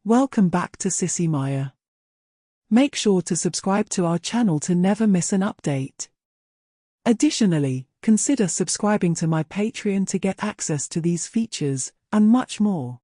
Welcome back to Sissy Maya. Make sure to subscribe to our channel to never miss an update. Additionally, consider subscribing to my Patreon to get access to these features, and much more.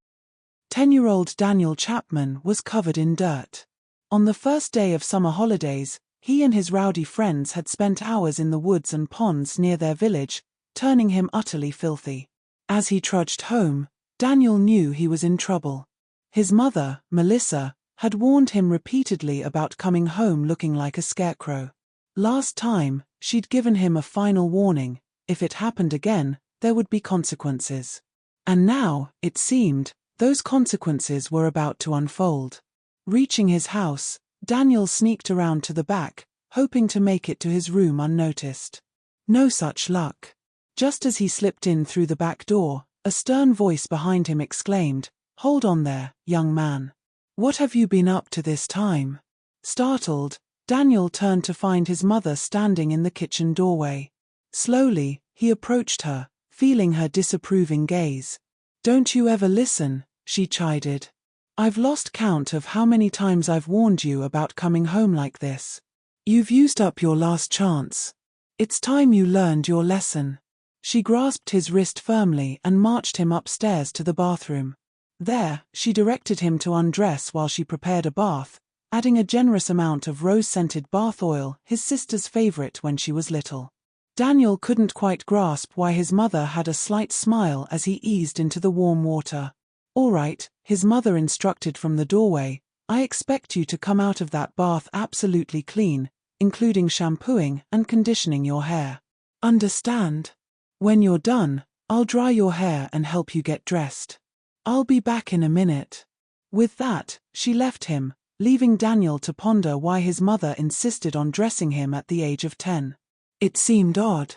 10-year-old Daniel Chapman was covered in dirt. On the first day of summer holidays, he and his rowdy friends had spent hours in the woods and ponds near their village, turning him utterly filthy. As he trudged home, Daniel knew he was in trouble. His mother, Melissa, had warned him repeatedly about coming home looking like a scarecrow. Last time, she'd given him a final warning: if it happened again, there would be consequences. And now, it seemed, those consequences were about to unfold. Reaching his house, Daniel sneaked around to the back, hoping to make it to his room unnoticed. No such luck. Just as he slipped in through the back door, a stern voice behind him exclaimed, "Hold on there, young man. What have you been up to this time?" Startled, Daniel turned to find his mother standing in the kitchen doorway. Slowly, he approached her, feeling her disapproving gaze. "Don't you ever listen," she chided. "I've lost count of how many times I've warned you about coming home like this. You've used up your last chance. It's time you learned your lesson." She grasped his wrist firmly and marched him upstairs to the bathroom. There, she directed him to undress while she prepared a bath, adding a generous amount of rose-scented bath oil, his sister's favorite when she was little. Daniel couldn't quite grasp why his mother had a slight smile as he eased into the warm water. "All right," his mother instructed from the doorway, "I expect you to come out of that bath absolutely clean, including shampooing and conditioning your hair. Understand? When you're done, I'll dry your hair and help you get dressed. I'll be back in a minute." With that, she left him, leaving Daniel to ponder why his mother insisted on dressing him at the age of 10. It seemed odd.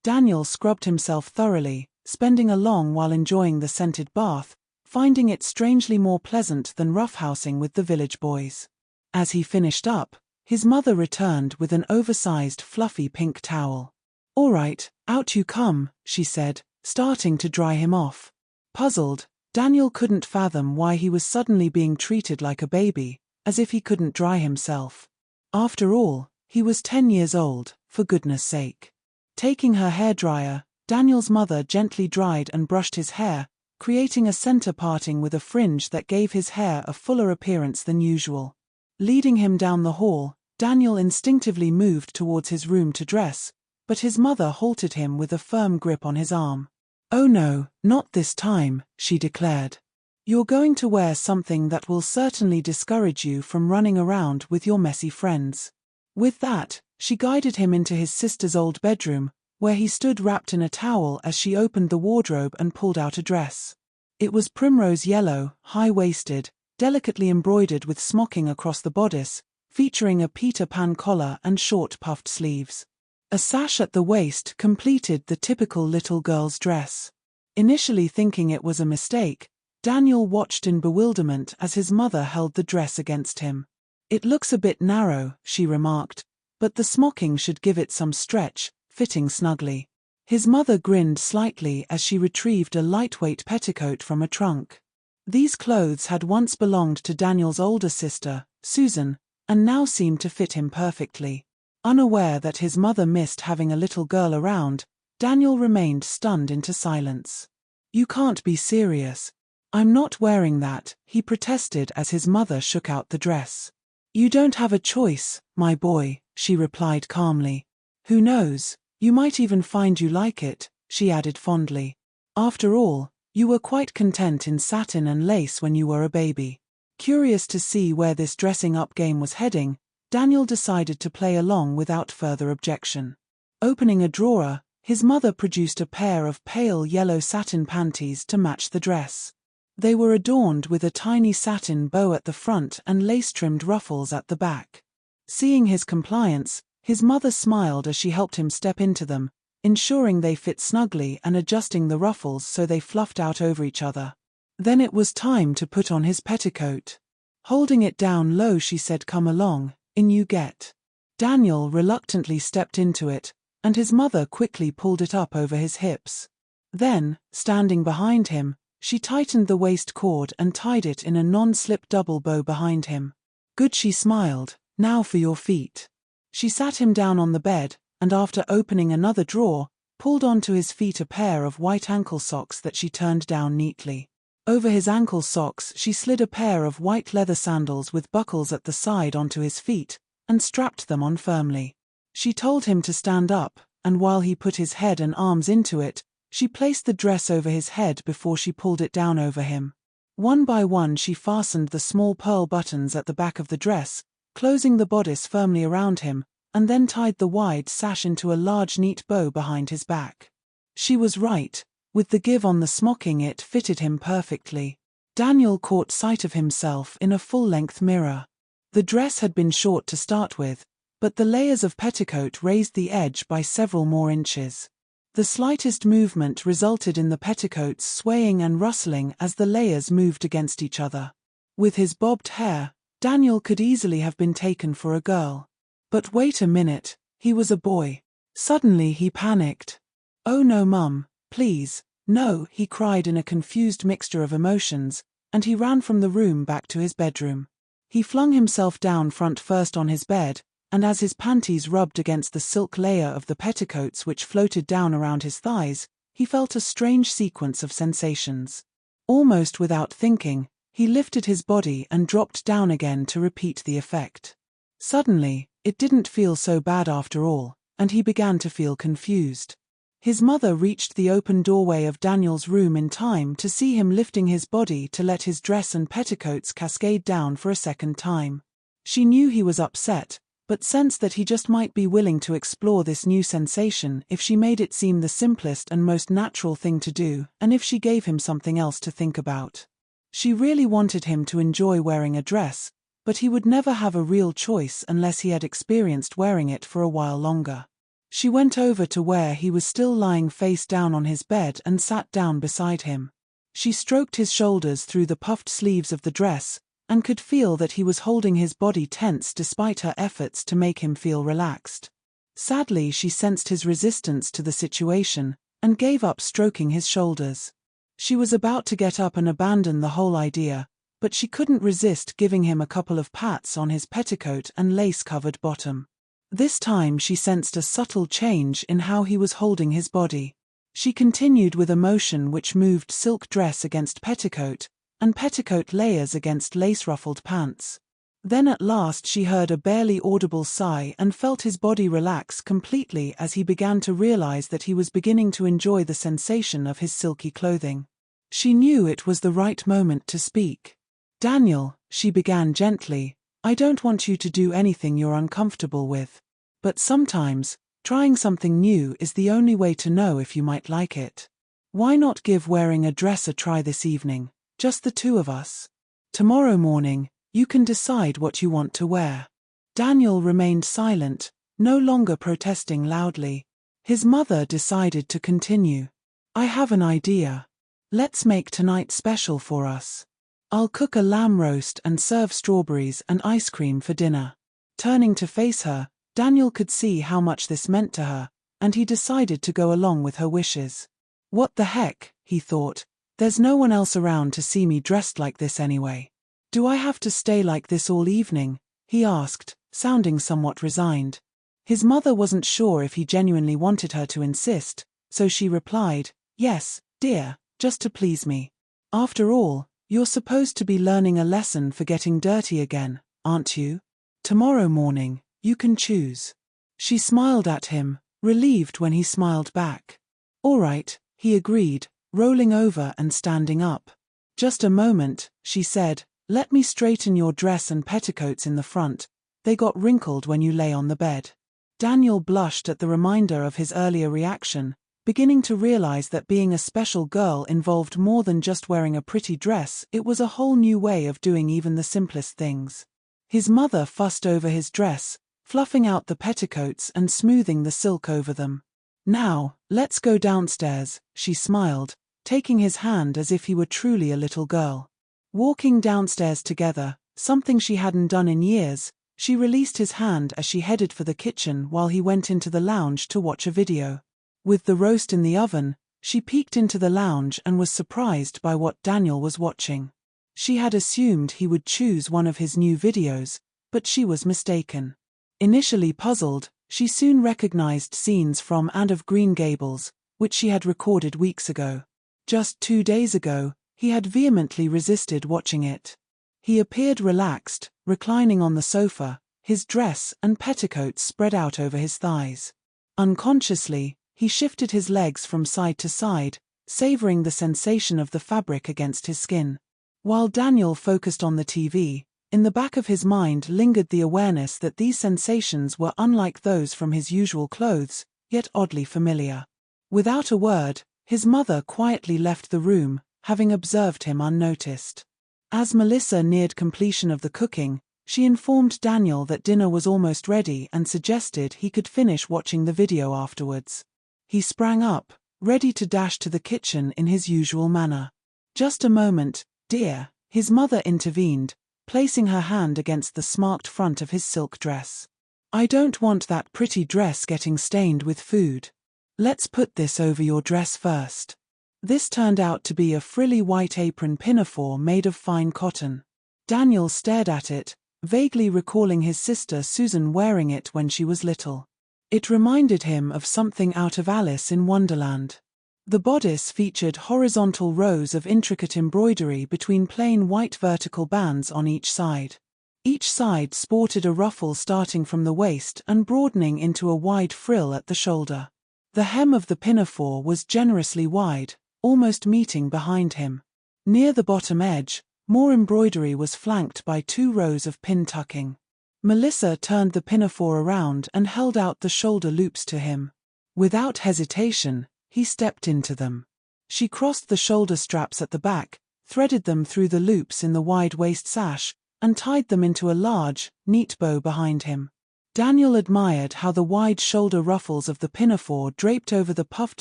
Daniel scrubbed himself thoroughly, spending a long while enjoying the scented bath, finding it strangely more pleasant than roughhousing with the village boys. As he finished up, his mother returned with an oversized fluffy pink towel. "All right, out you come," she said, starting to dry him off. Puzzled, Daniel couldn't fathom why he was suddenly being treated like a baby, as if he couldn't dry himself. After all, he was 10 years old, for goodness sake. Taking her hairdryer, Daniel's mother gently dried and brushed his hair, creating a center parting with a fringe that gave his hair a fuller appearance than usual. Leading him down the hall, Daniel instinctively moved towards his room to dress, but his mother halted him with a firm grip on his arm. "Oh no, not this time," she declared. "You're going to wear something that will certainly discourage you from running around with your messy friends." With that, she guided him into his sister's old bedroom, where he stood wrapped in a towel as she opened the wardrobe and pulled out a dress. It was primrose yellow, high-waisted, delicately embroidered with smocking across the bodice, featuring a Peter Pan collar and short puffed sleeves. A sash at the waist completed the typical little girl's dress. Initially thinking it was a mistake, Daniel watched in bewilderment as his mother held the dress against him. "It looks a bit narrow," she remarked, "but the smocking should give it some stretch, fitting snugly." His mother grinned slightly as she retrieved a lightweight petticoat from a trunk. These clothes had once belonged to Daniel's older sister, Susan, and now seemed to fit him perfectly. Unaware that his mother missed having a little girl around, Daniel remained stunned into silence. "You can't be serious. I'm not wearing that," he protested as his mother shook out the dress. "You don't have a choice, my boy," she replied calmly. "Who knows, you might even find you like it," she added fondly. "After all, you were quite content in satin and lace when you were a baby." Curious to see where this dressing-up game was heading, Daniel decided to play along without further objection. Opening a drawer, his mother produced a pair of pale yellow satin panties to match the dress. They were adorned with a tiny satin bow at the front and lace-trimmed ruffles at the back. Seeing his compliance, his mother smiled as she helped him step into them, ensuring they fit snugly and adjusting the ruffles so they fluffed out over each other. Then it was time to put on his petticoat. Holding it down low, she said, "Come along, in you get." Daniel reluctantly stepped into it, and his mother quickly pulled it up over his hips. Then, standing behind him, She tightened the waist cord and tied it in a non-slip double bow behind him. Good, she smiled. Now for your feet. She sat him down on the bed, and after opening another drawer, pulled onto his feet a pair of white ankle socks that she turned down neatly. Over his ankle socks she slid a pair of white leather sandals with buckles at the side onto his feet, and strapped them on firmly. She told him to stand up, and while he put his head and arms into it, she placed the dress over his head before she pulled it down over him. One by one she fastened the small pearl buttons at the back of the dress, closing the bodice firmly around him, and then tied the wide sash into a large neat bow behind his back. She was right. With the give on the smocking, it fitted him perfectly. Daniel caught sight of himself in a full-length mirror. The dress had been short to start with, but the layers of petticoat raised the edge by several more inches. The slightest movement resulted in the petticoats swaying and rustling as the layers moved against each other. With his bobbed hair, Daniel could easily have been taken for a girl. But wait a minute, he was a boy. Suddenly he panicked. "Oh no, Mum, please, no," he cried in a confused mixture of emotions, and he ran from the room back to his bedroom. He flung himself down front first on his bed, and as his panties rubbed against the silk layer of the petticoats which floated down around his thighs, he felt a strange sequence of sensations. Almost without thinking, he lifted his body and dropped down again to repeat the effect. Suddenly, it didn't feel so bad after all, and he began to feel confused. His mother reached the open doorway of Daniel's room in time to see him lifting his body to let his dress and petticoats cascade down for a second time. She knew he was upset, but sensed that he just might be willing to explore this new sensation if she made it seem the simplest and most natural thing to do, and if she gave him something else to think about. She really wanted him to enjoy wearing a dress, but he would never have a real choice unless he had experienced wearing it for a while longer. She went over to where he was still lying face down on his bed and sat down beside him. She stroked his shoulders through the puffed sleeves of the dress, and could feel that he was holding his body tense despite her efforts to make him feel relaxed. Sadly, she sensed his resistance to the situation, and gave up stroking his shoulders. She was about to get up and abandon the whole idea, but she couldn't resist giving him a couple of pats on his petticoat and lace-covered bottom. This time she sensed a subtle change in how he was holding his body. She continued with a motion which moved silk dress against petticoat, and petticoat layers against lace-ruffled pants. Then at last she heard a barely audible sigh and felt his body relax completely as he began to realize that he was beginning to enjoy the sensation of his silky clothing. She knew it was the right moment to speak. "Daniel," she began gently, "I don't want you to do anything you're uncomfortable with. But sometimes, trying something new is the only way to know if you might like it. Why not give wearing a dress a try this evening, just the two of us? Tomorrow morning, you can decide what you want to wear." Daniel remained silent, no longer protesting loudly. His mother decided to continue. "I have an idea. Let's make tonight special for us. I'll cook a lamb roast and serve strawberries and ice cream for dinner." Turning to face her, Daniel could see how much this meant to her, and he decided to go along with her wishes. "What the heck," he thought, "there's no one else around to see me dressed like this anyway. Do I have to stay like this all evening?" he asked, sounding somewhat resigned. His mother wasn't sure if he genuinely wanted her to insist, so she replied, "Yes, dear, just to please me. After all, you're supposed to be learning a lesson for getting dirty again, aren't you? Tomorrow morning, you can choose." She smiled at him, relieved when he smiled back. "All right," he agreed, rolling over and standing up. "Just a moment," she said, "let me straighten your dress and petticoats in the front. They got wrinkled when you lay on the bed." Daniel blushed at the reminder of his earlier reaction, beginning to realize that being a special girl involved more than just wearing a pretty dress. It was a whole new way of doing even the simplest things. His mother fussed over his dress, fluffing out the petticoats and smoothing the silk over them. "Now, let's go downstairs," she smiled, taking his hand as if he were truly a little girl. Walking downstairs together, something she hadn't done in years, she released his hand as she headed for the kitchen while he went into the lounge to watch a video. With the roast in the oven, She peeked into the lounge and was surprised by what Daniel was watching. She had assumed he would choose one of his new videos, but she was mistaken. Initially puzzled, she soon recognized scenes from & of Green Gables, which she had recorded weeks ago. Just 2 days ago, he had vehemently resisted watching it. He appeared relaxed, reclining on the sofa, his dress and petticoat spread out over his thighs. Unconsciously, he shifted his legs from side to side, savoring the sensation of the fabric against his skin. While Daniel focused on the TV, in the back of his mind lingered the awareness that these sensations were unlike those from his usual clothes, yet oddly familiar. Without a word, his mother quietly left the room, having observed him unnoticed. As Melissa neared completion of the cooking, she informed Daniel that dinner was almost ready and suggested he could finish watching the video afterwards. He sprang up, ready to dash to the kitchen in his usual manner. "Just a moment, dear," his mother intervened, placing her hand against the smarked front of his silk dress. "I don't want that pretty dress getting stained with food. Let's put this over your dress first." This turned out to be a frilly white apron pinafore made of fine cotton. Daniel stared at it, vaguely recalling his sister Susan wearing it when she was little. It reminded him of something out of Alice in Wonderland. The bodice featured horizontal rows of intricate embroidery between plain white vertical bands on each side. Each side sported a ruffle starting from the waist and broadening into a wide frill at the shoulder. The hem of the pinafore was generously wide, almost meeting behind him. Near the bottom edge, more embroidery was flanked by 2 rows of pin tucking. Melissa turned the pinafore around and held out the shoulder loops to him. Without hesitation, he stepped into them. She crossed the shoulder straps at the back, threaded them through the loops in the wide waist sash, and tied them into a large, neat bow behind him. Daniel admired how the wide shoulder ruffles of the pinafore draped over the puffed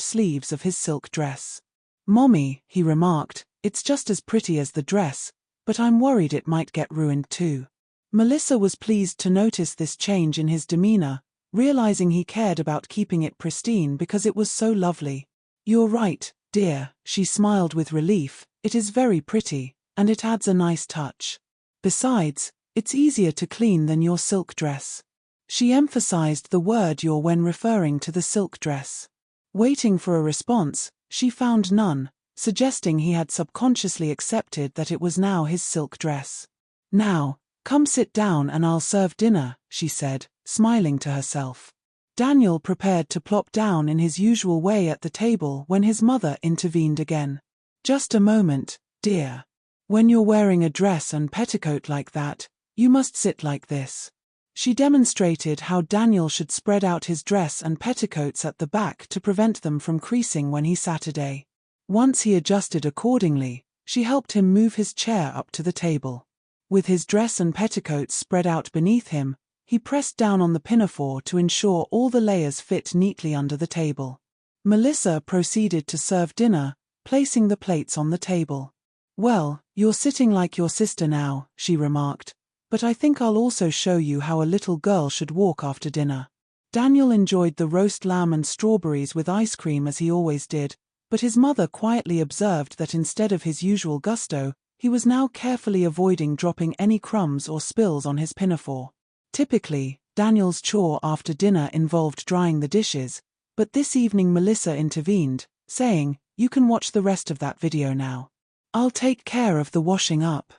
sleeves of his silk dress. "Mommy," he remarked, "it's just as pretty as the dress, but I'm worried it might get ruined too." Melissa was pleased to notice this change in his demeanor, realizing he cared about keeping it pristine because it was so lovely. "You're right, dear," she smiled with relief, "it is very pretty, and it adds a nice touch. Besides, it's easier to clean than your silk dress." She emphasized the word your when referring to the silk dress. Waiting for a response, she found none, suggesting he had subconsciously accepted that it was now his silk dress. "Now, come sit down and I'll serve dinner," she said, smiling to herself. Daniel prepared to plop down in his usual way at the table when his mother intervened again. "Just a moment, dear. When you're wearing a dress and petticoat like that, you must sit like this." She demonstrated how Daniel should spread out his dress and petticoats at the back to prevent them from creasing when he sat. Once he adjusted accordingly, she helped him move his chair up to the table. With his dress and petticoats spread out beneath him, he pressed down on the pinafore to ensure all the layers fit neatly under the table. Melissa proceeded to serve dinner, placing the plates on the table. "Well, you're sitting like your sister now," she remarked, "but I think I'll also show you how a little girl should walk after dinner." Daniel enjoyed the roast lamb and strawberries with ice cream as he always did, but his mother quietly observed that instead of his usual gusto, he was now carefully avoiding dropping any crumbs or spills on his pinafore. Typically, Daniel's chore after dinner involved drying the dishes, but this evening Melissa intervened, saying, "You can watch the rest of that video now. I'll take care of the washing up."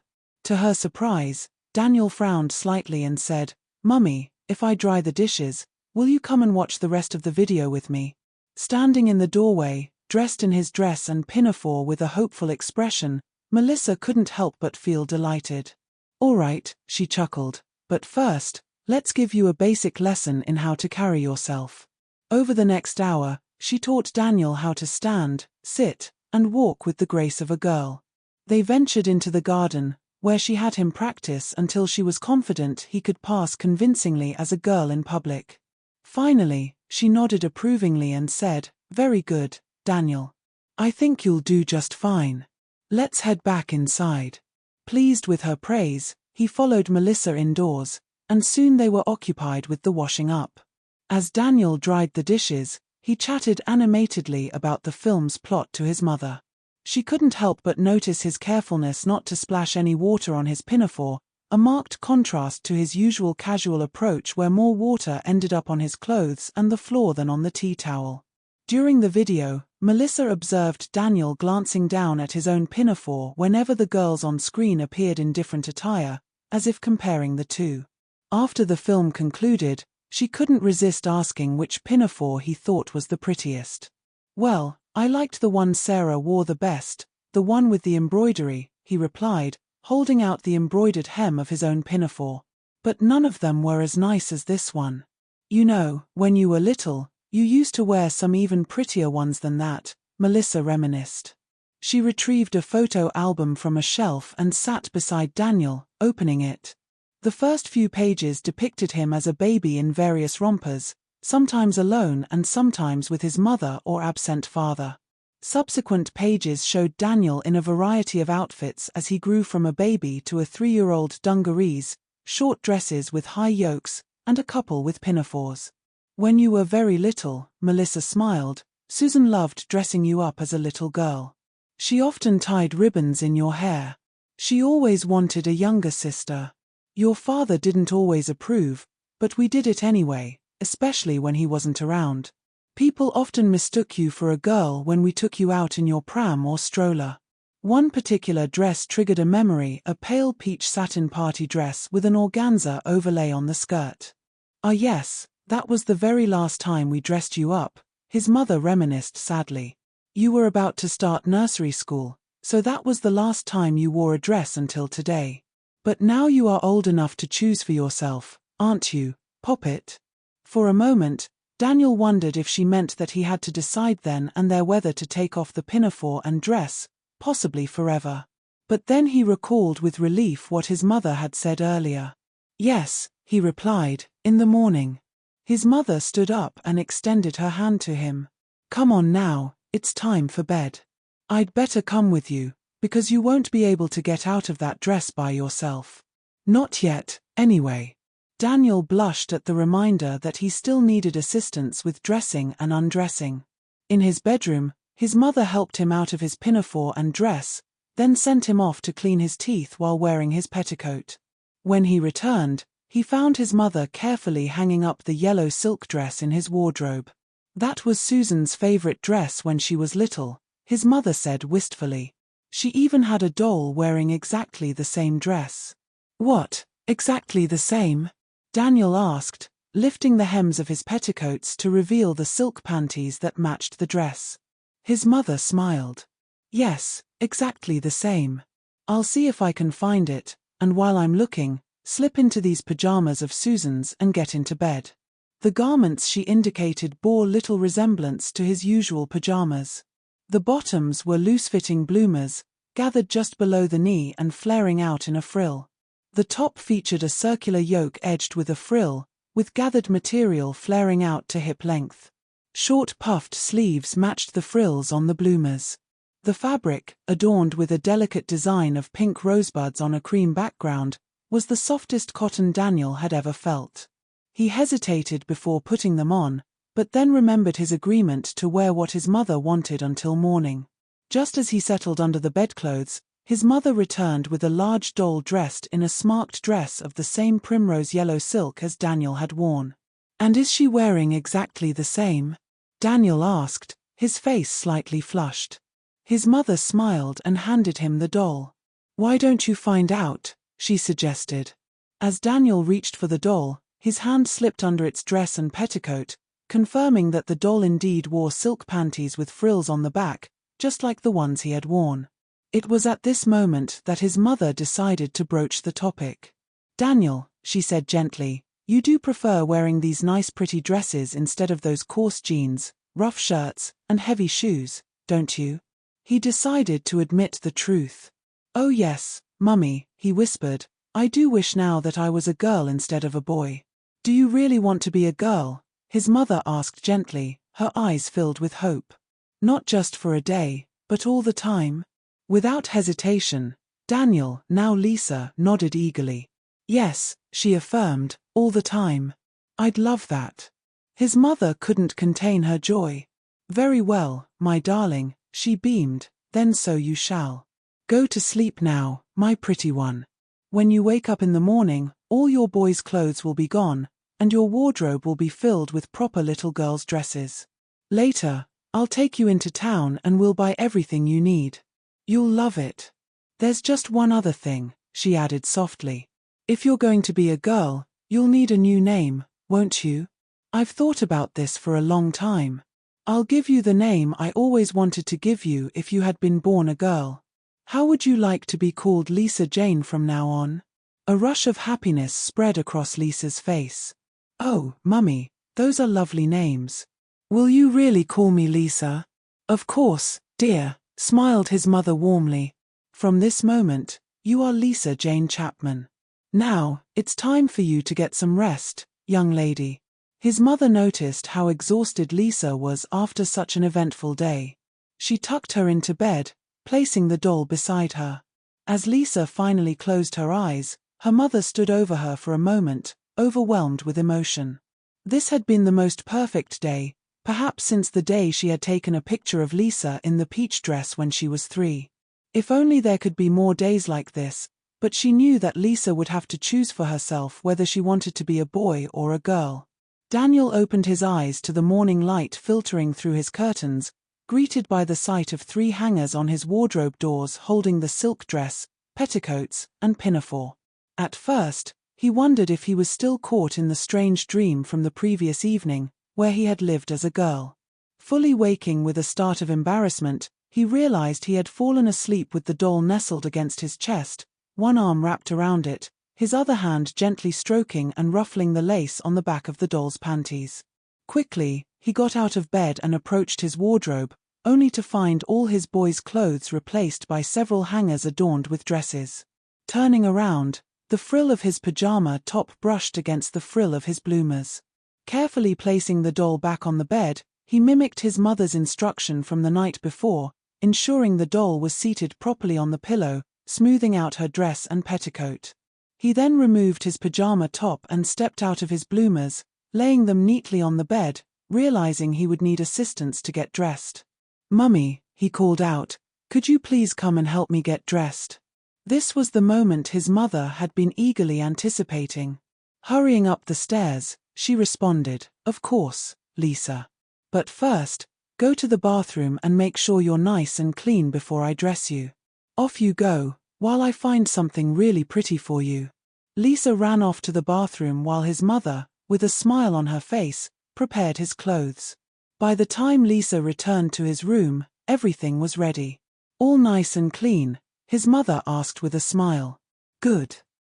To her surprise, Daniel frowned slightly and said, "Mummy, if I dry the dishes, will you come and watch the rest of the video with me?" Standing in the doorway, dressed in his dress and pinafore with a hopeful expression, Melissa couldn't help but feel delighted. "All right," she chuckled, "but first, let's give you a basic lesson in how to carry yourself." Over the next hour, she taught Daniel how to stand, sit, and walk with the grace of a girl. They ventured into the garden, where she had him practice until she was confident he could pass convincingly as a girl in public. Finally, she nodded approvingly and said, "Very good, Daniel. I think you'll do just fine. Let's head back inside." Pleased with her praise, he followed Melissa indoors, and soon they were occupied with the washing up. As Daniel dried the dishes, He chatted animatedly about the film's plot to his mother. She couldn't help but notice his carefulness not to splash any water on his pinafore, a marked contrast to his usual casual approach where more water ended up on his clothes and the floor than on the tea towel. During the video, Melissa observed Daniel glancing down at his own pinafore whenever the girls on screen appeared in different attire, as if comparing the two. After the film concluded, she couldn't resist asking which pinafore he thought was the prettiest. "Well, I liked the one Sarah wore the best, the one with the embroidery," he replied, holding out the embroidered hem of his own pinafore. "But none of them were as nice as this one. You know, when you were little, you used to wear some even prettier ones than that," Melissa reminisced. She retrieved a photo album from a shelf and sat beside Daniel, opening it. The first few pages depicted him as a baby in various rompers, sometimes alone and sometimes with his mother or absent father. Subsequent pages showed Daniel in a variety of outfits as he grew from a baby to a 3-year-old: dungarees, short dresses with high yokes, and a couple with pinafores. "When you were very little," Melissa smiled, "Susan loved dressing you up as a little girl. She often tied ribbons in your hair. She always wanted a younger sister. Your father didn't always approve, but we did it anyway, especially when he wasn't around. People often mistook you for a girl when we took you out in your pram or stroller. One particular dress triggered a memory, a pale peach satin party dress with an organza overlay on the skirt. Ah yes, that was the very last time we dressed you up," his mother reminisced sadly. "You were about to start nursery school, so that was the last time you wore a dress until today. But now you are old enough to choose for yourself, aren't you, Poppet?" For a moment, Daniel wondered if she meant that he had to decide then and there whether to take off the pinafore and dress, possibly forever. But then he recalled with relief what his mother had said earlier. "Yes," he replied, "in the morning." His mother stood up and extended her hand to him. "Come on now, it's time for bed. I'd better come with you, because you won't be able to get out of that dress by yourself." "Not yet, anyway." Daniel blushed at the reminder that he still needed assistance with dressing and undressing. In his bedroom, his mother helped him out of his pinafore and dress, then sent him off to clean his teeth while wearing his petticoat. When he returned, he found his mother carefully hanging up the yellow silk dress in his wardrobe. "That was Susan's favorite dress when she was little," his mother said wistfully. "She even had a doll wearing exactly the same dress." "What, exactly the same?" Daniel asked, lifting the hems of his petticoats to reveal the silk panties that matched the dress. His mother smiled. "Yes, exactly the same. I'll see if I can find it, and while I'm looking, slip into these pajamas of Susan's and get into bed." The garments she indicated bore little resemblance to his usual pajamas. The bottoms were loose-fitting bloomers, gathered just below the knee and flaring out in a frill. The top featured a circular yoke edged with a frill, with gathered material flaring out to hip length. Short puffed sleeves matched the frills on the bloomers. The fabric, adorned with a delicate design of pink rosebuds on a cream background, was the softest cotton Daniel had ever felt. He hesitated before putting them on, but then remembered his agreement to wear what his mother wanted until morning. Just as he settled under the bedclothes, his mother returned with a large doll dressed in a smart dress of the same primrose yellow silk as Daniel had worn. "And is she wearing exactly the same?" Daniel asked, his face slightly flushed. His mother smiled and handed him the doll. "Why don't you find out?" she suggested. As Daniel reached for the doll, his hand slipped under its dress and petticoat, confirming that the doll indeed wore silk panties with frills on the back, just like the ones he had worn. It was at this moment that his mother decided to broach the topic. "Daniel," she said gently, "you do prefer wearing these nice pretty dresses instead of those coarse jeans, rough shirts, and heavy shoes, don't you?" He decided to admit the truth. "Oh yes, Mummy," he whispered, "I do wish now that I was a girl instead of a boy." "Do you really want to be a girl?" his mother asked gently, her eyes filled with hope. "Not just for a day, but all the time?" Without hesitation, Daniel, now Lisa, nodded eagerly. "Yes," she affirmed, "all the time. I'd love that." His mother couldn't contain her joy. "Very well, my darling," she beamed, "then so you shall. Go to sleep now, my pretty one. When you wake up in the morning, all your boys' clothes will be gone, and your wardrobe will be filled with proper little girls' dresses. Later, I'll take you into town and we'll buy everything you need. You'll love it. There's just one other thing," she added softly. "If you're going to be a girl, you'll need a new name, won't you? I've thought about this for a long time. I'll give you the name I always wanted to give you if you had been born a girl. How would you like to be called Lisa Jane from now on?" A rush of happiness spread across Lisa's face. "Oh, Mummy, those are lovely names. Will you really call me Lisa?" "Of course, dear," smiled his mother warmly. "From this moment, you are Lisa Jane Chapman. Now, it's time for you to get some rest, young lady." His mother noticed how exhausted Lisa was after such an eventful day. She tucked her into bed, placing the doll beside her. As Lisa finally closed her eyes, her mother stood over her for a moment, overwhelmed with emotion. This had been the most perfect day, perhaps since the day she had taken a picture of Lisa in the peach dress when she was 3. If only there could be more days like this, but she knew that Lisa would have to choose for herself whether she wanted to be a boy or a girl. Daniel opened his eyes to the morning light filtering through his curtains, greeted by the sight of 3 hangers on his wardrobe doors holding the silk dress, petticoats, and pinafore. At first, he wondered if he was still caught in the strange dream from the previous evening, where he had lived as a girl. Fully waking with a start of embarrassment, he realized he had fallen asleep with the doll nestled against his chest, one arm wrapped around it, his other hand gently stroking and ruffling the lace on the back of the doll's panties. Quickly, he got out of bed and approached his wardrobe, only to find all his boys' clothes replaced by several hangers adorned with dresses. Turning around, the frill of his pajama top brushed against the frill of his bloomers. Carefully placing the doll back on the bed, he mimicked his mother's instruction from the night before, ensuring the doll was seated properly on the pillow, smoothing out her dress and petticoat. He then removed his pajama top and stepped out of his bloomers, laying them neatly on the bed, realizing he would need assistance to get dressed. "Mummy," he called out, "could you please come and help me get dressed?" This was the moment his mother had been eagerly anticipating. Hurrying up the stairs, she responded, "Of course, Lisa. But first, go to the bathroom and make sure you're nice and clean before I dress you. Off you go, while I find something really pretty for you." Lisa ran off to the bathroom while his mother, with a smile on her face, prepared his clothes. By the time Lisa returned to his room, everything was ready. "All nice and clean?" his mother asked with a smile. "Good.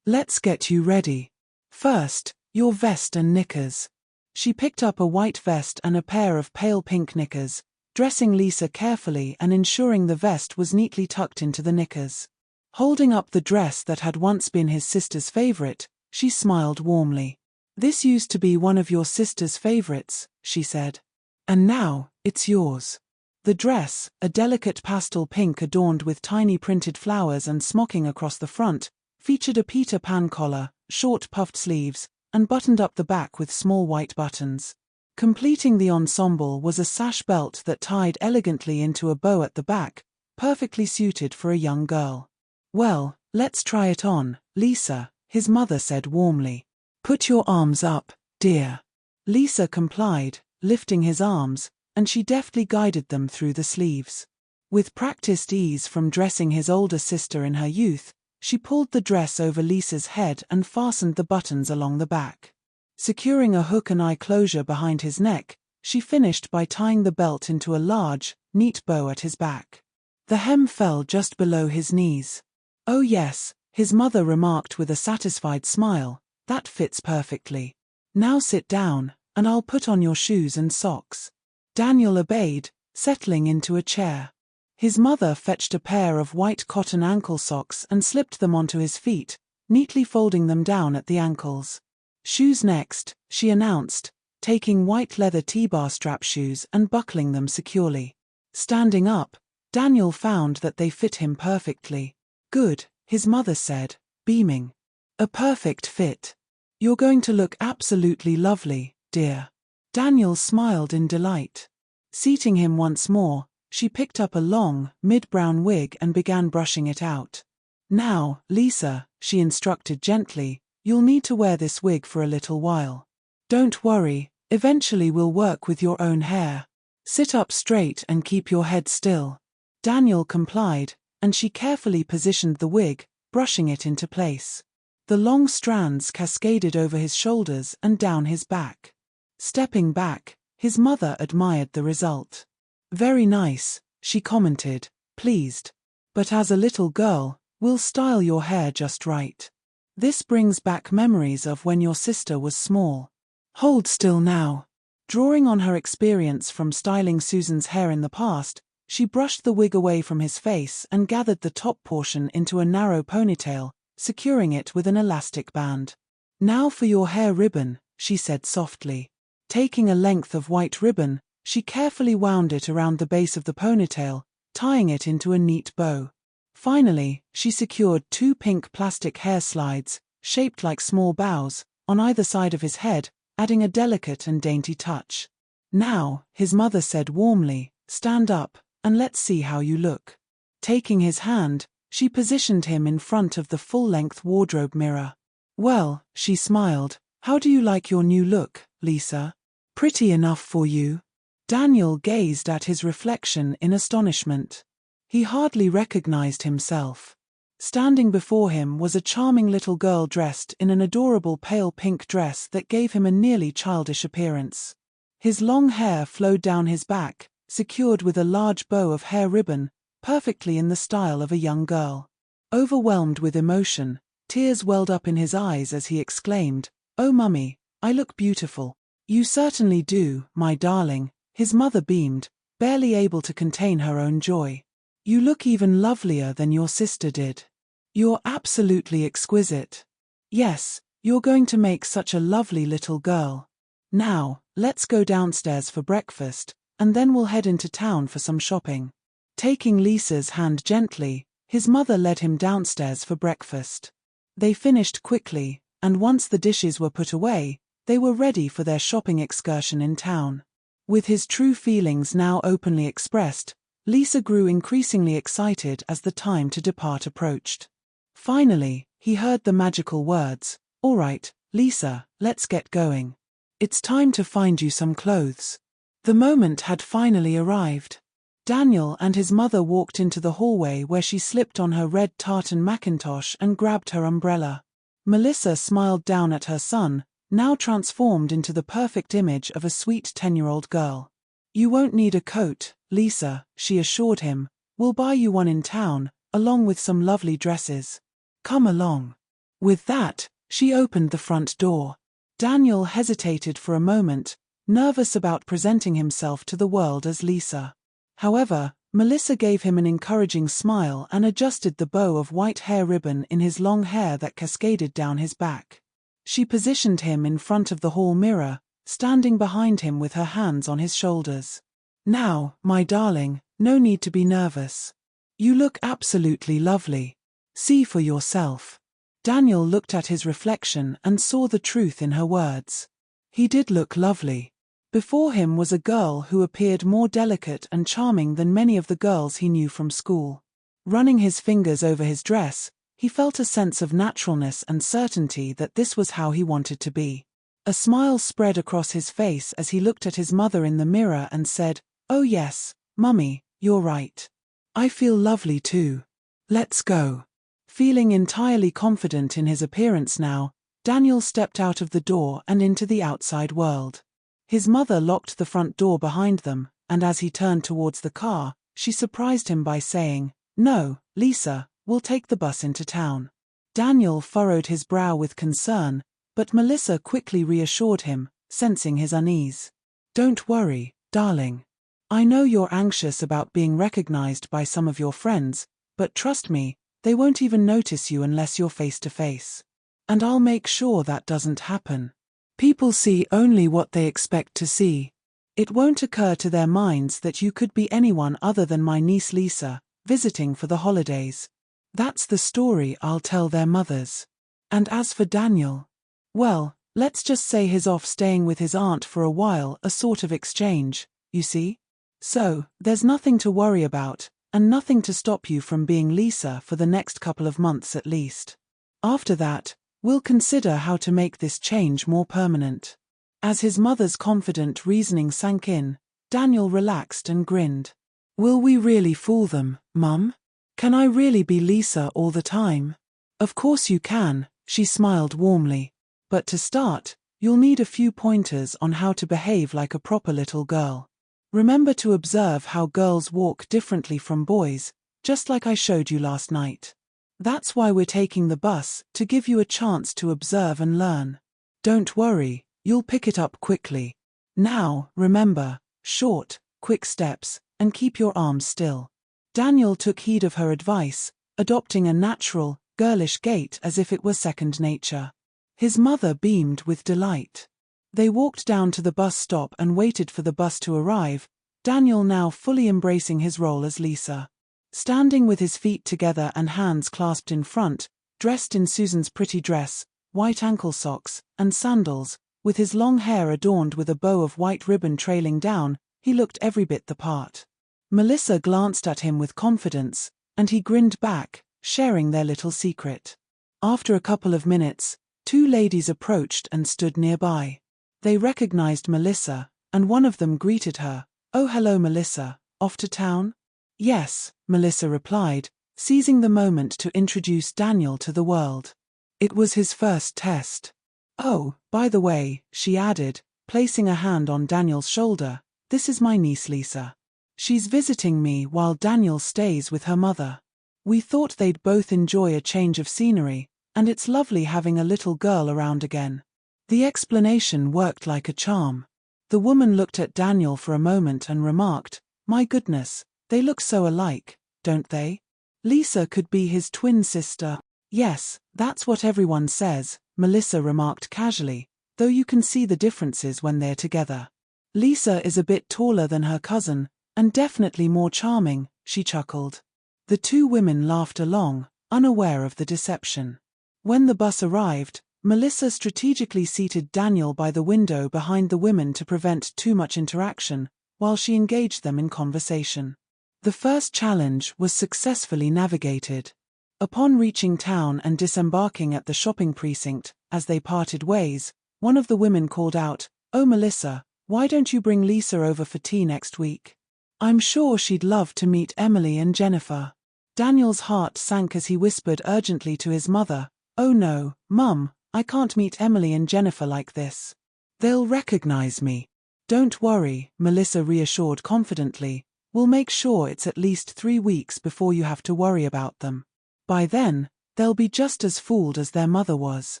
Let's get you ready. First, your vest and knickers." She picked up a white vest and a pair of pale pink knickers, dressing Lisa carefully and ensuring the vest was neatly tucked into the knickers. Holding up the dress that had once been his sister's favorite, she smiled warmly. "This used to be one of your sister's favorites," she said. "And now, it's yours." The dress, a delicate pastel pink adorned with tiny printed flowers and smocking across the front, featured a Peter Pan collar, short puffed sleeves, and buttoned up the back with small white buttons. Completing the ensemble was a sash belt that tied elegantly into a bow at the back, perfectly suited for a young girl. "Well, let's try it on, Lisa," his mother said warmly. "Put your arms up, dear." Lisa complied, lifting his arms, and she deftly guided them through the sleeves. With practiced ease from dressing his older sister in her youth, she pulled the dress over Lisa's head and fastened the buttons along the back. Securing a hook and eye closure behind his neck, she finished by tying the belt into a large, neat bow at his back. The hem fell just below his knees. "Oh yes," his mother remarked with a satisfied smile, "that fits perfectly. Now sit down, and I'll put on your shoes and socks." Daniel obeyed, settling into a chair. His mother fetched a pair of white cotton ankle socks and slipped them onto his feet, neatly folding them down at the ankles. "Shoes next," she announced, taking white leather T-bar strap shoes and buckling them securely. Standing up, Daniel found that they fit him perfectly. "Good," his mother said, beaming. "A perfect fit. You're going to look absolutely lovely, dear." Daniel smiled in delight. Seating him once more, she picked up a long, mid-brown wig and began brushing it out. Now, Lisa, she instructed gently, you'll need to wear this wig for a little while. Don't worry, eventually we'll work with your own hair. Sit up straight and keep your head still. Daniel complied, and she carefully positioned the wig, brushing it into place. The long strands cascaded over his shoulders and down his back. Stepping back, his mother admired the result. Very nice, she commented, pleased. But as a little girl, we'll style your hair just right. This brings back memories of when your sister was small. Hold still now. Drawing on her experience from styling Susan's hair in the past, she brushed the wig away from his face and gathered the top portion into a narrow ponytail, securing it with an elastic band. Now for your hair ribbon, she said softly. Taking a length of white ribbon, she carefully wound it around the base of the ponytail, tying it into a neat bow. Finally, she secured 2 pink plastic hair slides, shaped like small bows, on either side of his head, adding a delicate and dainty touch. Now, his mother said warmly, stand up, and let's see how you look. Taking his hand, she positioned him in front of the full-length wardrobe mirror. Well, she smiled, how do you like your new look, Lisa? Pretty enough for you? Daniel gazed at his reflection in astonishment. He hardly recognized himself. Standing before him was a charming little girl dressed in an adorable pale pink dress that gave him a nearly childish appearance. His long hair flowed down his back, secured with a large bow of hair ribbon, perfectly in the style of a young girl. Overwhelmed with emotion, tears welled up in his eyes as he exclaimed, "Oh Mummy, I look beautiful." "You certainly do, my darling," his mother beamed, barely able to contain her own joy. "You look even lovelier than your sister did. You're absolutely exquisite. Yes, you're going to make such a lovely little girl. Now, let's go downstairs for breakfast, and then we'll head into town for some shopping." Taking Lisa's hand gently, his mother led him downstairs for breakfast. They finished quickly, and once the dishes were put away, they were ready for their shopping excursion in town. With his true feelings now openly expressed, Lisa grew increasingly excited as the time to depart approached. Finally, he heard the magical words, "All right, Lisa, let's get going. It's time to find you some clothes." The moment had finally arrived. Daniel and his mother walked into the hallway where she slipped on her red tartan mackintosh and grabbed her umbrella. Melissa smiled down at her son, now transformed into the perfect image of a sweet 10-year-old girl. "You won't need a coat, Lisa," she assured him. "We'll buy you one in town, along with some lovely dresses. Come along." With that, she opened the front door. Daniel hesitated for a moment, nervous about presenting himself to the world as Lisa. However, Melissa gave him an encouraging smile and adjusted the bow of white hair ribbon in his long hair that cascaded down his back. She positioned him in front of the hall mirror, standing behind him with her hands on his shoulders. "Now, my darling, no need to be nervous. You look absolutely lovely. See for yourself." Daniel looked at his reflection and saw the truth in her words. He did look lovely. Before him was a girl who appeared more delicate and charming than many of the girls he knew from school. Running his fingers over his dress, he felt a sense of naturalness and certainty that this was how he wanted to be. A smile spread across his face as he looked at his mother in the mirror and said, "Oh yes, Mummy, you're right. I feel lovely too. Let's go." Feeling entirely confident in his appearance now, Daniel stepped out of the door and into the outside world. His mother locked the front door behind them, and as he turned towards the car, she surprised him by saying, "No, Lisa, we'll take the bus into town." Daniel furrowed his brow with concern, but Melissa quickly reassured him, sensing his unease. "Don't worry, darling. I know you're anxious about being recognized by some of your friends, but trust me, they won't even notice you unless you're face to face. And I'll make sure that doesn't happen. People see only what they expect to see. It won't occur to their minds that you could be anyone other than my niece Lisa, visiting for the holidays. That's the story I'll tell their mothers. And as for Daniel, well, Let's just say he's off staying with his aunt for a while, a sort of exchange, you see? So, there's nothing to worry about, and nothing to stop you from being Lisa for the next couple of months at least. After that, we'll consider how to make this change more permanent. As his mother's confident reasoning sank in, Daniel relaxed and grinned. Will we really fool them, Mum? Can I really be Lisa all the time? Of course you can, she smiled warmly. But to start, you'll need a few pointers on how to behave like a proper little girl. Remember to observe how girls walk differently from boys, just like I showed you last night. That's why we're taking the bus, to give you a chance to observe and learn. Don't worry, you'll pick it up quickly. Now, remember, short, quick steps, and keep your arms still. Daniel took heed of her advice, adopting a natural, girlish gait as if it were second nature. His mother beamed with delight. They walked down to the bus stop and waited for the bus to arrive, Daniel now fully embracing his role as Lisa. Standing with his feet together and hands clasped in front, dressed in Susan's pretty dress, white ankle socks, and sandals, with his long hair adorned with a bow of white ribbon trailing down, he looked every bit the part. Melissa glanced at him with confidence, and he grinned back, sharing their little secret. After a couple of minutes, two ladies approached and stood nearby. They recognized Melissa, and one of them greeted her. Oh, hello Melissa, off to town? Yes, Melissa replied, seizing the moment to introduce Daniel to the world. It was his first test. Oh, by the way, she added, placing a hand on Daniel's shoulder, this is my niece Lisa. She's visiting me while Daniel stays with her mother. We thought they'd both enjoy a change of scenery, and it's lovely having a little girl around again. The explanation worked like a charm. The woman looked at Daniel for a moment and remarked, my goodness, they look so alike, don't they? Lisa could be his twin sister. Yes, that's what everyone says, Melissa remarked casually, though you can see the differences when they're together. Lisa is a bit taller than her cousin, and definitely more charming, she chuckled. The two women laughed along, unaware of the deception. When the bus arrived, Melissa strategically seated Daniel by the window behind the women to prevent too much interaction, while she engaged them in conversation. The first challenge was successfully navigated. Upon reaching town and disembarking at the shopping precinct, as they parted ways, one of the women called out, "Oh Melissa, why don't you bring Lisa over for tea next week? I'm sure she'd love to meet Emily and Jennifer." Daniel's heart sank as he whispered urgently to his mother, "Oh no, Mum, I can't meet Emily and Jennifer like this. They'll recognize me." "Don't worry," Melissa reassured confidently, "we'll make sure it's at least 3 weeks before you have to worry about them. By then, they'll be just as fooled as their mother was.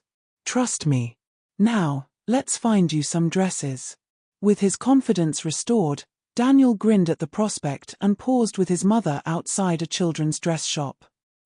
Trust me. Now, let's find you some dresses." With his confidence restored, Daniel grinned at the prospect and paused with his mother outside a children's dress shop.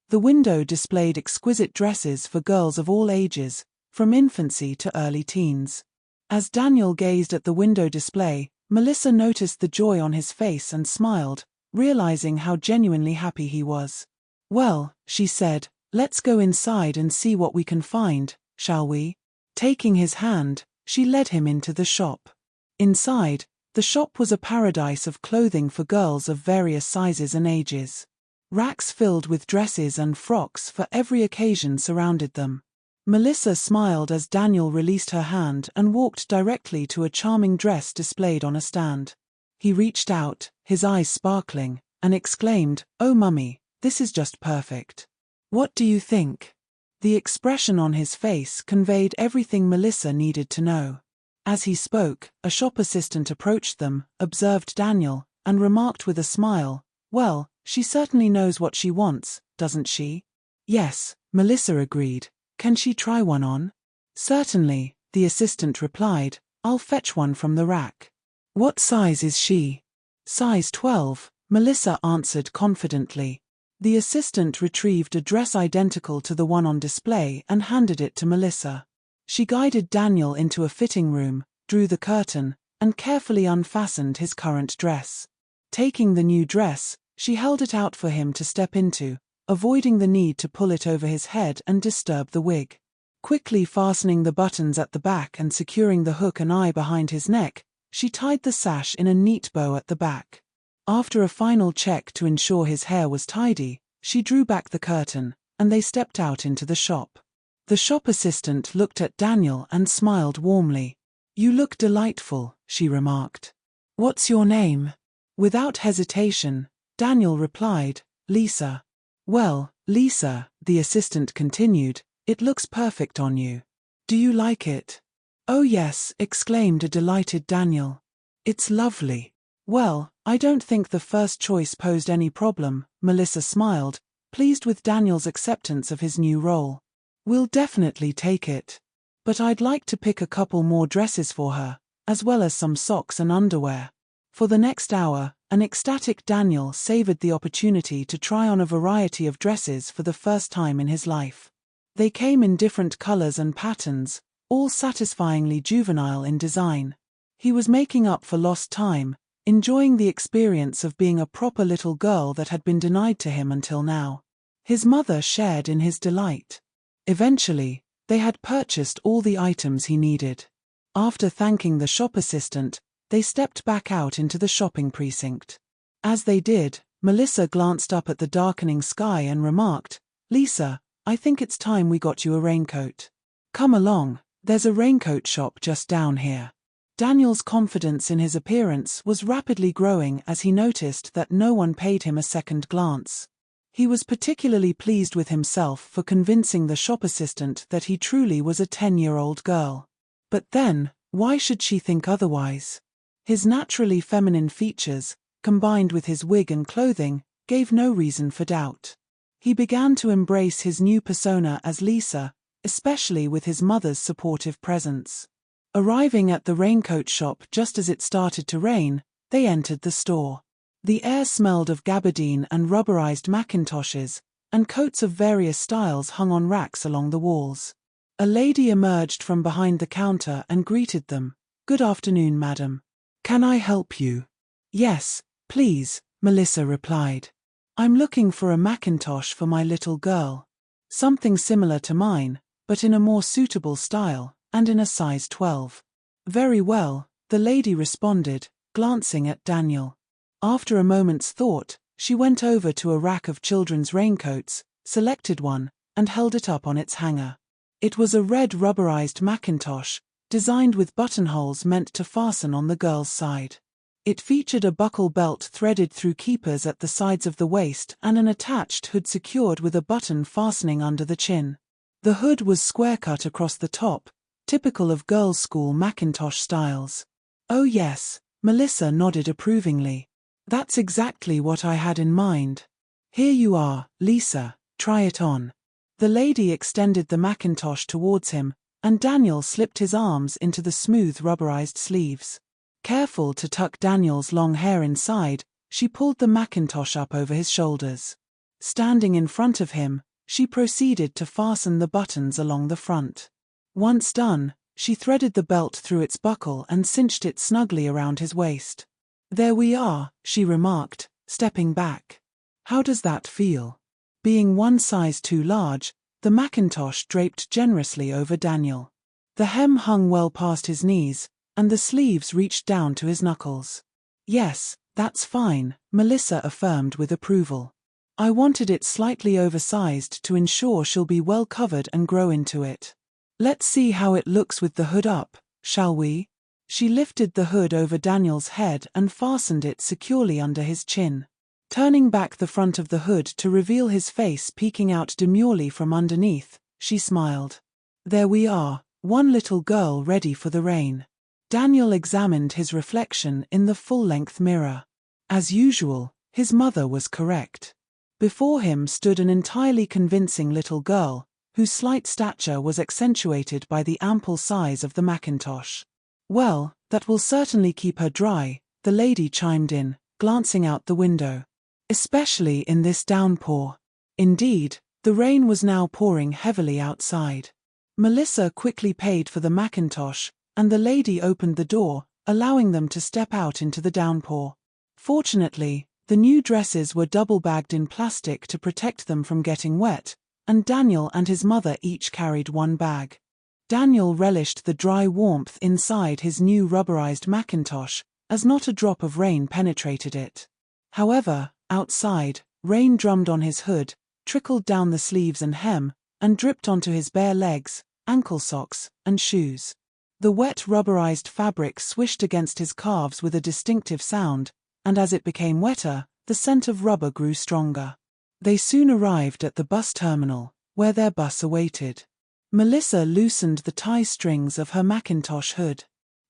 The window displayed exquisite dresses for girls of all ages, from infancy to early teens. As Daniel gazed at the window display, Melissa noticed the joy on his face and smiled, realizing how genuinely happy he was. "Well," she said, "let's go inside and see what we can find, shall we?" Taking his hand, she led him into the shop. Inside, the shop was a paradise of clothing for girls of various sizes and ages. Racks filled with dresses and frocks for every occasion surrounded them. Melissa smiled as Daniel released her hand and walked directly to a charming dress displayed on a stand. He reached out, his eyes sparkling, and exclaimed, "Oh Mummy, this is just perfect. What do you think?" The expression on his face conveyed everything Melissa needed to know. As he spoke, a shop assistant approached them, observed Daniel, and remarked with a smile, "Well, she certainly knows what she wants, doesn't she?" "Yes," Melissa agreed. "Can she try one on?" "Certainly," the assistant replied. "I'll fetch one from the rack." "What size is she?" "Size 12, Melissa answered confidently. The assistant retrieved a dress identical to the one on display and handed it to Melissa. She guided Daniel into a fitting room, drew the curtain, and carefully unfastened his current dress. Taking the new dress, she held it out for him to step into, avoiding the need to pull it over his head and disturb the wig. Quickly fastening the buttons at the back and securing the hook and eye behind his neck, she tied the sash in a neat bow at the back. After a final check to ensure his hair was tidy, she drew back the curtain, and they stepped out into the shop. The shop assistant looked at Daniel and smiled warmly. "You look delightful," she remarked. "What's your name?" Without hesitation, Daniel replied, "Lisa." "Well, Lisa," the assistant continued, "it looks perfect on you. Do you like it?" "Oh yes," exclaimed a delighted Daniel. "It's lovely." "Well, I don't think the first choice posed any problem," Melissa smiled, pleased with Daniel's acceptance of his new role. "We'll definitely take it. But I'd like to pick a couple more dresses for her, as well as some socks and underwear." For the next hour, an ecstatic Daniel savored the opportunity to try on a variety of dresses for the first time in his life. They came in different colors and patterns, all satisfyingly juvenile in design. He was making up for lost time, enjoying the experience of being a proper little girl that had been denied to him until now. His mother shared in his delight. Eventually, they had purchased all the items he needed. After thanking the shop assistant, they stepped back out into the shopping precinct. As they did, Melissa glanced up at the darkening sky and remarked, "Lisa, I think it's time we got you a raincoat. Come along, there's a raincoat shop just down here." Daniel's confidence in his appearance was rapidly growing as he noticed that no one paid him a second glance. He was particularly pleased with himself for convincing the shop assistant that he truly was a 10-year-old girl. But then, why should she think otherwise? His naturally feminine features, combined with his wig and clothing, gave no reason for doubt. He began to embrace his new persona as Lisa, especially with his mother's supportive presence. Arriving at the raincoat shop just as it started to rain, they entered the store. The air smelled of gabardine and rubberized macintoshes, and coats of various styles hung on racks along the walls. A lady emerged from behind the counter and greeted them. "Good afternoon, madam. Can I help you?" "Yes, please," Melissa replied. "I'm looking for a macintosh for my little girl. Something similar to mine, but in a more suitable style, and in a size 12. "Very well," the lady responded, glancing at Daniel. After a moment's thought, she went over to a rack of children's raincoats, selected one, and held it up on its hanger. It was a red rubberized macintosh, designed with buttonholes meant to fasten on the girl's side. It featured a buckle belt threaded through keepers at the sides of the waist and an attached hood secured with a button fastening under the chin. The hood was square-cut across the top, typical of girls' school Macintosh styles. "Oh yes," Melissa nodded approvingly. "That's exactly what I had in mind. Here you are, Lisa, try it on." The lady extended the Macintosh towards him, and Daniel slipped his arms into the smooth rubberized sleeves. Careful to tuck Daniel's long hair inside, she pulled the Macintosh up over his shoulders. Standing in front of him, she proceeded to fasten the buttons along the front. Once done, she threaded the belt through its buckle and cinched it snugly around his waist. "There we are," she remarked, stepping back. "How does that feel?" Being one size too large, the Macintosh draped generously over Daniel. The hem hung well past his knees, and the sleeves reached down to his knuckles. "Yes, that's fine," Melissa affirmed with approval. "I wanted it slightly oversized to ensure she'll be well covered and grow into it. Let's see how it looks with the hood up, shall we?" She lifted the hood over Daniel's head and fastened it securely under his chin. Turning back the front of the hood to reveal his face peeking out demurely from underneath, she smiled. "There we are, one little girl ready for the rain." Daniel examined his reflection in the full-length mirror. As usual, his mother was correct. Before him stood an entirely convincing little girl, whose slight stature was accentuated by the ample size of the Macintosh. "Well, that will certainly keep her dry," the lady chimed in, glancing out the window. "Especially in this downpour." Indeed, the rain was now pouring heavily outside. Melissa quickly paid for the Macintosh, and the lady opened the door, allowing them to step out into the downpour. Fortunately, the new dresses were double-bagged in plastic to protect them from getting wet, and Daniel and his mother each carried one bag. Daniel relished the dry warmth inside his new rubberized Macintosh, as not a drop of rain penetrated it. However, outside, rain drummed on his hood, trickled down the sleeves and hem, and dripped onto his bare legs, ankle socks, and shoes. The wet rubberized fabric swished against his calves with a distinctive sound, and as it became wetter, the scent of rubber grew stronger. They soon arrived at the bus terminal, where their bus awaited. Melissa loosened the tie strings of her Macintosh hood.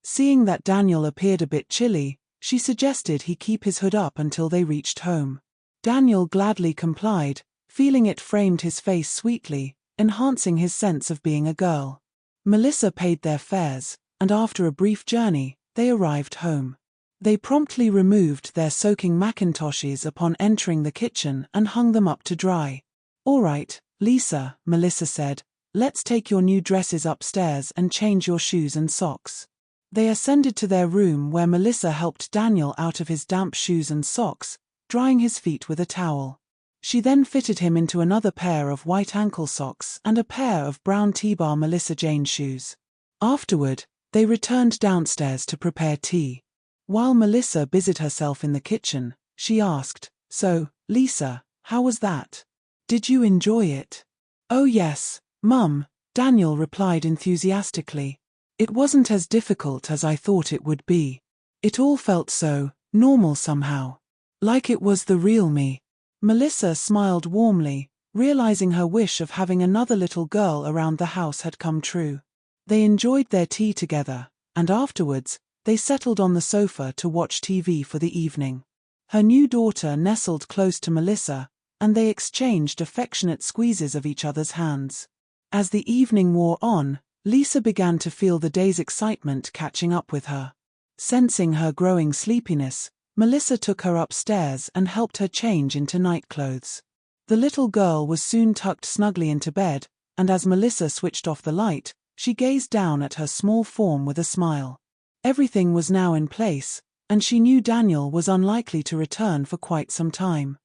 Seeing that Daniel appeared a bit chilly, she suggested he keep his hood up until they reached home. Daniel gladly complied, feeling it framed his face sweetly, enhancing his sense of being a girl. Melissa paid their fares, and after a brief journey, they arrived home. They promptly removed their soaking Macintoshes upon entering the kitchen and hung them up to dry. "All right, Lisa," Melissa said, "let's take your new dresses upstairs and change your shoes and socks." They ascended to their room where Melissa helped Daniel out of his damp shoes and socks, drying his feet with a towel. She then fitted him into another pair of white ankle socks and a pair of brown T-bar Melissa Jane shoes. Afterward, they returned downstairs to prepare tea. While Melissa busied herself in the kitchen, she asked, "So, Lisa, how was that? Did you enjoy it?" "Oh yes, Mum," Daniel replied enthusiastically. "It wasn't as difficult as I thought it would be. It all felt so normal somehow. Like it was the real me." Melissa smiled warmly, realizing her wish of having another little girl around the house had come true. They enjoyed their tea together, and afterwards, they settled on the sofa to watch TV for the evening. Her new daughter nestled close to Melissa, and they exchanged affectionate squeezes of each other's hands. As the evening wore on, Lisa began to feel the day's excitement catching up with her. Sensing her growing sleepiness, Melissa took her upstairs and helped her change into nightclothes. The little girl was soon tucked snugly into bed, and as Melissa switched off the light, she gazed down at her small form with a smile. Everything was now in place, and she knew Daniel was unlikely to return for quite some time.